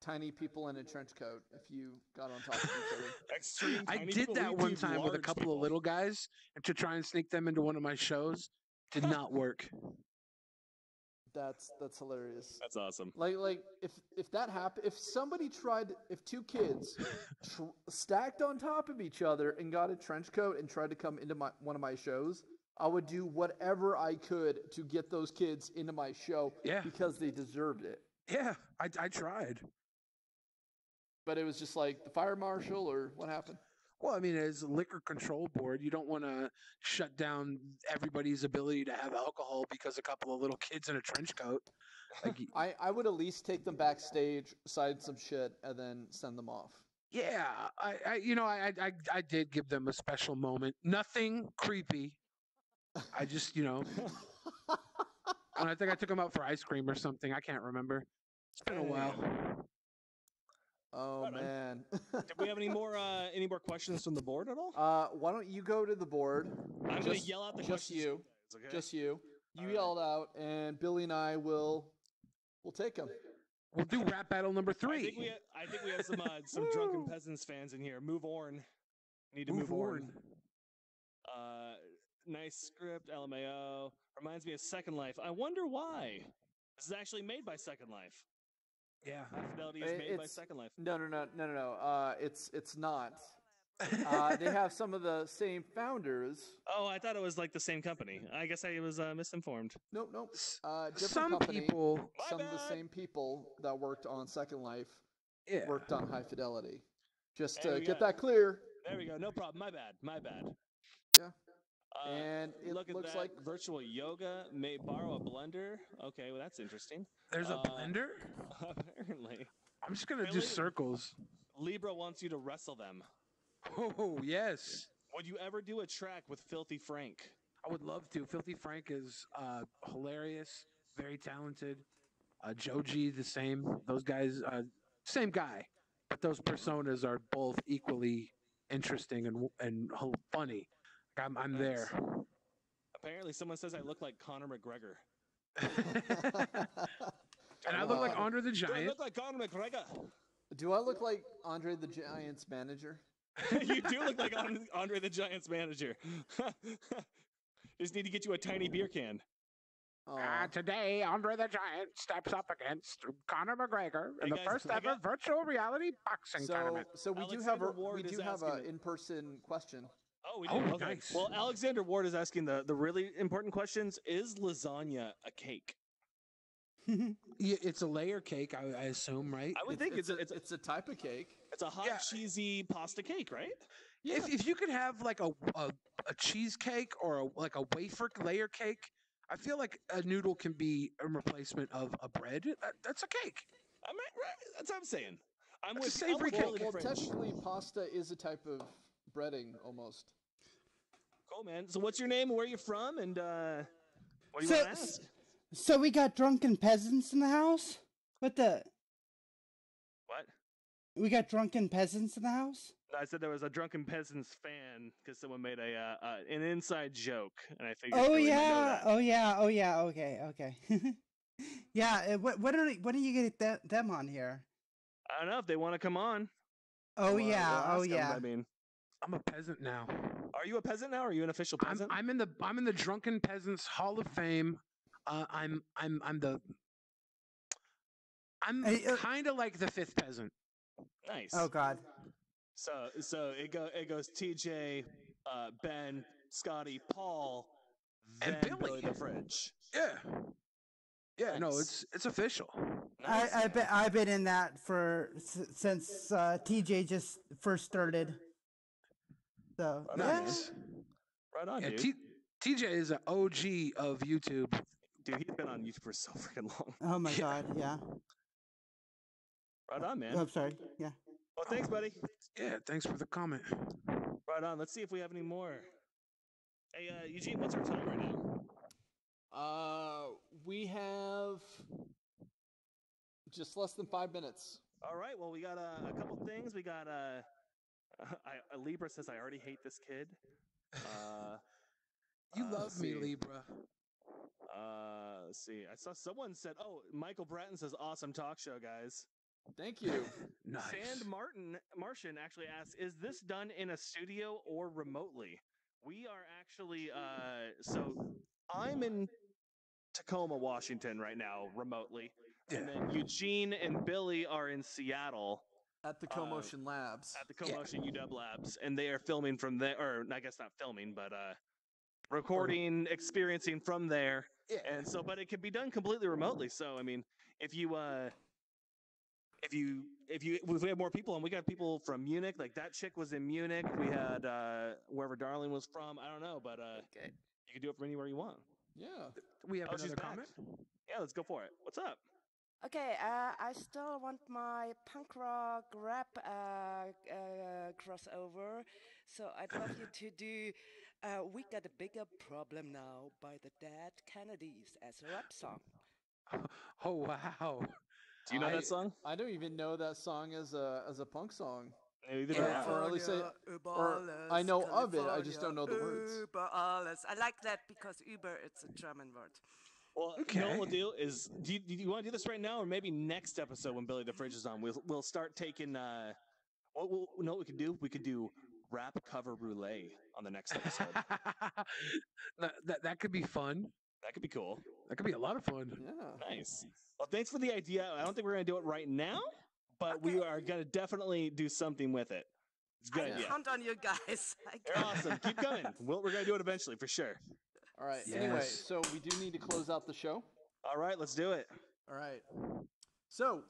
tiny people in a trench coat if you got on top of each other. Extreme. I tiny did people. that We one do time with a large couple people. of little guys and to try and sneak them into one of my shows. Did not work. That's hilarious. That's awesome. Like if that happened, if two kids stacked on top of each other and got a trench coat and tried to come into one of my shows, I would do whatever I could to get those kids into my show Yeah. because they deserved it. Yeah, I tried. But it was just like the fire marshal, or what happened? Well, I mean, as a liquor control board, you don't want to shut down everybody's ability to have alcohol because a couple of little kids in a trench coat. Like, I would at least take them backstage, sign some shit, and then send them off. yeah, I did give them a special moment. Nothing creepy. I just, I think I took them out for ice cream or something. I can't remember. It's been a while. Oh Right on. man. Did we have any more questions from the board at all? Why don't you go to the board? I'm gonna yell out the just questions. you. Guys, okay? Just you. You All right. yelled out, and Billy and I will take them. We'll do rap battle number 3. I think we have some drunken peasants fans in here. Move on. Need to move on. Nice script, LMAO. Reminds me of Second Life. I wonder why. This is actually made by Second Life. Yeah. High Fidelity is made by Second Life. No. It's not. They have some of the same founders. Oh, I thought it was like the same company. I guess I was misinformed. Nope. Different Some company. people, Some of the same people that worked on Second Life yeah. worked on High Fidelity. Just There to we get go. that clear. There we go. No problem. My bad. Yeah. And it look at looks that. like Virtual yoga may borrow a blender. Okay, well that's interesting. There's a blender? Apparently. I'm just going to do Really? circles. Libra wants you to wrestle them. Oh, yes. Would you ever do a track with Filthy Frank? I would love to. Filthy Frank is hilarious, very talented. Joji, the same. Those guys, same guy. But those personas are both equally interesting and funny. I'm there. Apparently, someone says I look like Conor McGregor. And I look like Andre the Do I Giant. look like Conor McGregor? Do I look like Andre the Giant's manager? You do look like Andre the Giant's manager. Just need to get you a tiny beer can. Today, Andre the Giant steps up against Conor McGregor in Hey the guys, first I ever got- virtual reality boxing tournament. So we do Alexander have Ward is an asking- in-person question. Oh, we do. Oh, Okay. nice. Well, Alexander Ward is asking the really important questions. Is lasagna a cake? Yeah, it's a layer cake, I assume, right? I would think it's a type of cake. a hot Yeah. cheesy pasta cake, right? Yeah. If you could have like a cheesecake or like a wafer layer cake, I feel like a noodle can be a replacement of a bread. That's a cake. I mean, that's what I'm saying. I'm It's a with savory I'm with cake. Billy Well, Fringe. technically, pasta is a type of breading almost. Cool, man. So, what's your name? Where are you from? And what do you So, want to ask? so we got drunken peasants in the house? What the? What? We got drunken peasants in the house? I said there was a drunken peasants fan because someone made an inside joke, and I figured. Oh Billy might know yeah, that. oh yeah, oh yeah. Okay. Yeah. When are you get them on here? I don't know if they want to come on. Oh We'll yeah, oh ask 'em, yeah. I mean, I'm a peasant now. are you a peasant now? Or are you an official peasant? I'm in the Drunken Peasants Hall of Fame. I'm Hey, kind of like the fifth peasant. Nice. Oh god. So it goes TJ, Ben, Scotty, Paul, then And Billy. Billy the Fridge. Yeah. Yeah, no, Nice. it's official. Nice. I've been in that since TJ just first started. So Right on, yeah. Nice. Right on, Yeah, dude. TJ is an OG of YouTube. Dude, he's been on YouTube for so freaking long. Oh my God, yeah. Right on, man. I'm sorry. Yeah. Well, thanks, buddy. Yeah, thanks for the comment. Right on. Let's see if we have any more. Hey, Eugene, what's our time right now? We have just less than 5 minutes. All right. Well, we got a couple things. We got Libra says I already hate this kid. You love let's me, see. Libra. Let's see. I saw someone said, "Oh, Michael Bratton says awesome talk show, guys." Thank you. Nice. Sand Martian actually asks, "Is this done in a studio or remotely?" We are actually so I'm in Tacoma, Washington right now, remotely, and then Eugene and Billy are in Seattle At the CoMotion Labs. at the CoMotion UW Labs, and they are filming from there, or I guess not filming, but recording, experiencing from there. Yeah. And so, but it can be done completely remotely. So, I mean, if we have more people, and we got people from Munich, like that chick was in Munich. We had wherever Darling was from. I don't know, but Okay. you can do it from anywhere you want. Yeah. We have Oh, she's another back. comment. Yeah, let's go for it. What's up? Okay, I still want my punk rock rap crossover, so I'd love you to do We Got a Bigger Problem Now by the Dead Kennedys as a rap song. Oh wow. Do you know that song? I don't even know that song as a punk song. Neither do I. Or at least I know of it. I just don't know the words. Über alles. I like that because Uber, it's a German word. Well, you know what we'll do is, do you want to do this right now, or maybe next episode when Billy the Fridge is on? We'll start taking. What know what we could do? We could do rap cover roulette on the next episode. that could be fun. That could be cool. That could be a lot of fun. Yeah. Nice. Well, thanks for the idea. I don't think we're going to do it right now, but we are going to definitely do something with it. It's a good idea. Count on you guys. You're awesome. Keep coming. We're going to do it eventually for sure. All right. Yes. Anyway, so we do need to close out the show. All right, let's do it. All right. So,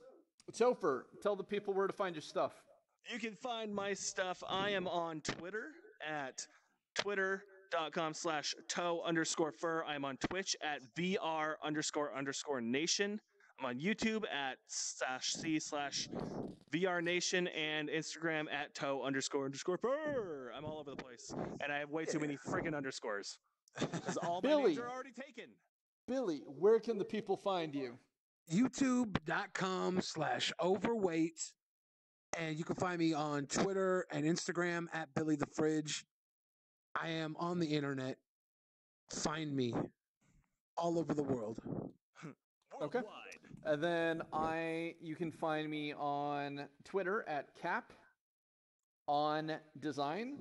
Topher, tell the people where to find your stuff. You can find my stuff. I am on Twitter at twitter.com/toe_fur. I'm on Twitch at VR__nation. I'm on YouTube at /C/VRNation and Instagram at toe__fur. I'm all over the place. And I have way too many freaking underscores. Because all my names are already taken. Billy, where can the people find you? YouTube.com/overweight. And you can find me on Twitter and Instagram at Billy the Fridge. I am on the internet. Find me all over the world. Okay. And then you can find me on Twitter at CaponDesign,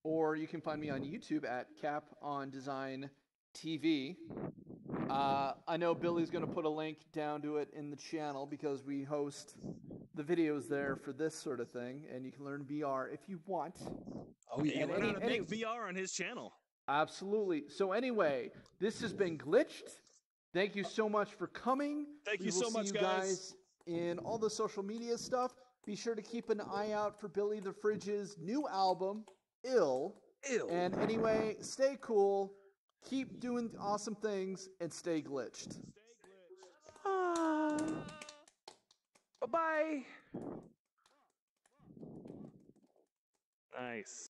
or you can find me on YouTube at CaponDesign TV. I know Billy's going to put a link down to it in the channel because we host the videos there for this sort of thing, and you can learn VR if you want. Oh, yeah. You learn how to make VR on his channel. Absolutely. So anyway, this has been Glitched. Thank you so much for coming. Thank you so much, guys. guys. In all the social media stuff. Be sure to keep an eye out for Billy the Fridge's new album, Ill. And anyway, stay cool, keep doing awesome things, and stay glitched. Bye-bye. Nice.